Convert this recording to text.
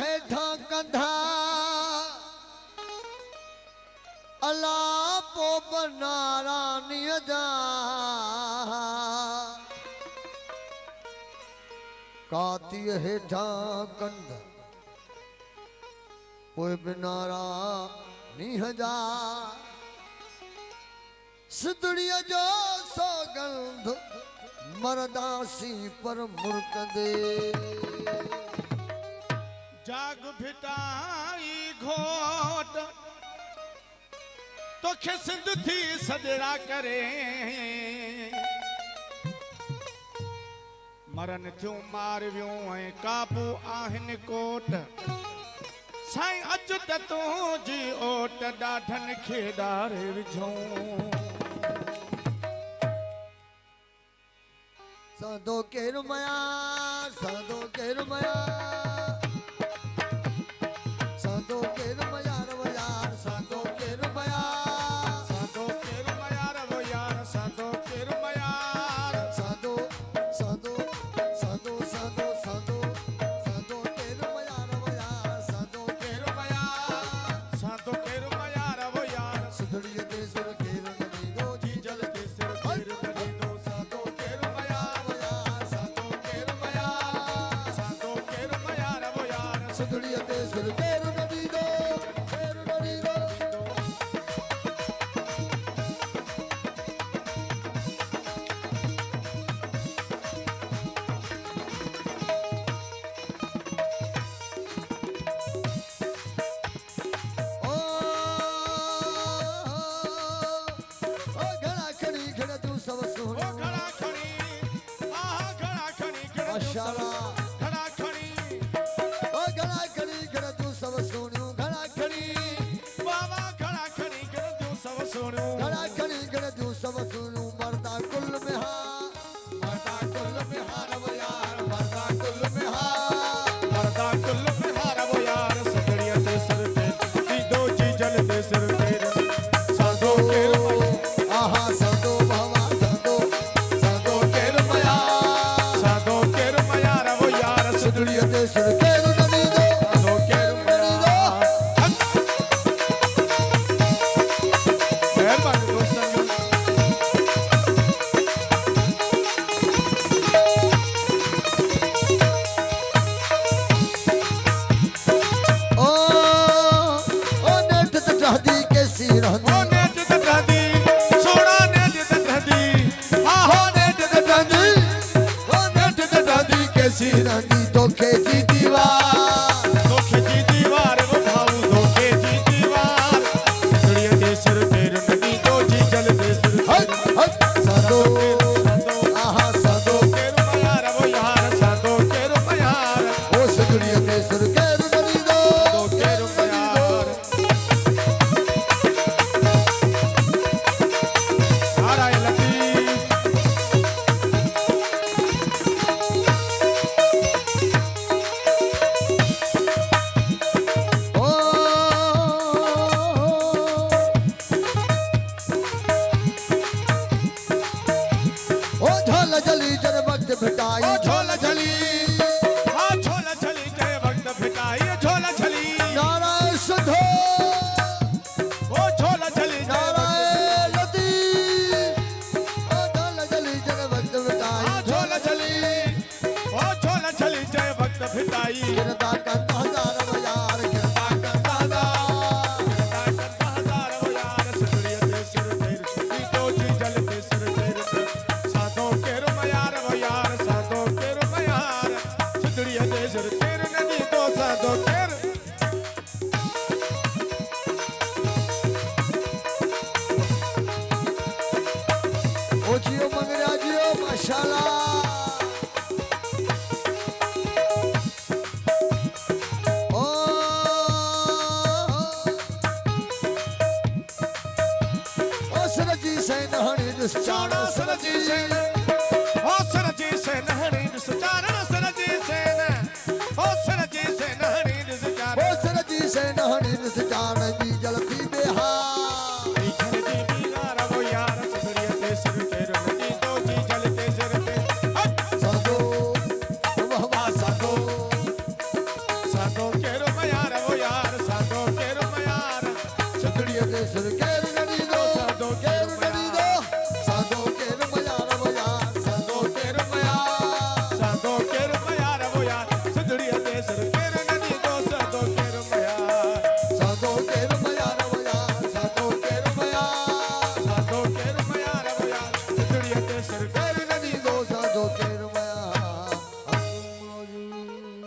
हेठा कंधा अलापो बनारा नियजा काती हेठा कंधा कोई बनारा निहजा सिद्धड़िया जो सौगंध मरदासी पर मुर्कदे जाग भिटाई घोट तो खिसद थी सजरा करे मरन थियूं मारवियूं ऐं काबू आहिनि कोट साईं अच त तूं जी ओट ॾाढनि खे ॾारे विझूं साधो केर मया साधो केर मया साधो केर मया रव यार साधो केर मया साधो केर मया रव यार साधो केर मया साधो साधो साधो साधो साधो साधो केर मया रव यार साधो केर मया साधो केर मया रव यार सुधड़िए दे सुर केर नदी दो जी जल के सिर केर नदी दो साधो केर मया रव यार साधो केर मया साधो केर मया रव यार सुधड़िए दे सुर केर नदी दो केर नदी दो घड़ा खड़ी घड़ा तू सब सुन ओ घड़ा खड़ी आहा घड़ा खड़ी घड़ा तू सब घड़ा खड़ी ओ घड़ा खड़ी घड़ा तू सब सुनियो घड़ा खड़ी बाबा घड़ा खड़ी घड़ा तू सब सुनो घड़ा खड़ी घड़ा तू सब सुनियो मरदा कुल में हा मरदा कुल में हा रव यार मरदा कुल में हा मरदा कुल में हारवो यार सगड़िया दे सिर पे दीदो जी जल दे सिर पे साधो केर मया आहा साधो बाबा साधो साधो केर मया साधो केर मया रवो यार सुधड़िए दे सुर केर नदी दो साधो केर मया मेहरबानी दोस्तों ओ नेट तटहदी कैसी रहती ओ नेट तटहदी सोना नेट तटहदी आहो नेट तटहदी ओ नेट तटहदी कैसी रहती धोखे की दीवार धोखे की दीवार वो भाऊ धोखे की दीवार सगड़िया दे सिर तेर नदी दो जी जल दे सिर हट हट साधो आहा साधो केर मया रवो यार साधो केर मया ओ सगड़िए के सुर केर नदी दो साधो केर मया नाराय लती ओ झोल जली जर वक्त भिटाई ओ झोला झली आ झोला झली जय वक्त भिटाई झोला झली नारायण सुधो ओ झोला झली जय नारायण लती ओ झोल जली जर वक्त भिटाई आ झोला झली ओ झोला झली जय वक्त भिटाई गिरदा कंधा हजार यार गिरदा कंधा हजार वो यार सगड़िया दे सिर तेर दीदो जी जल दे सिर तेर साधो केर मयार वो यार साधो केर मयार सगड़िया दे सिर तेर नदी दो साधो केर ओ जियो मंगरा जियो माशाल्लाह ओ सरजी से नहणी दुष्चाणा सरजी से ओ सरजी से नहणी दुष्चारण सरजी से न ओ सरजी से नहणी दुष्चारण ओ सरजी से नहणी दुष्चाण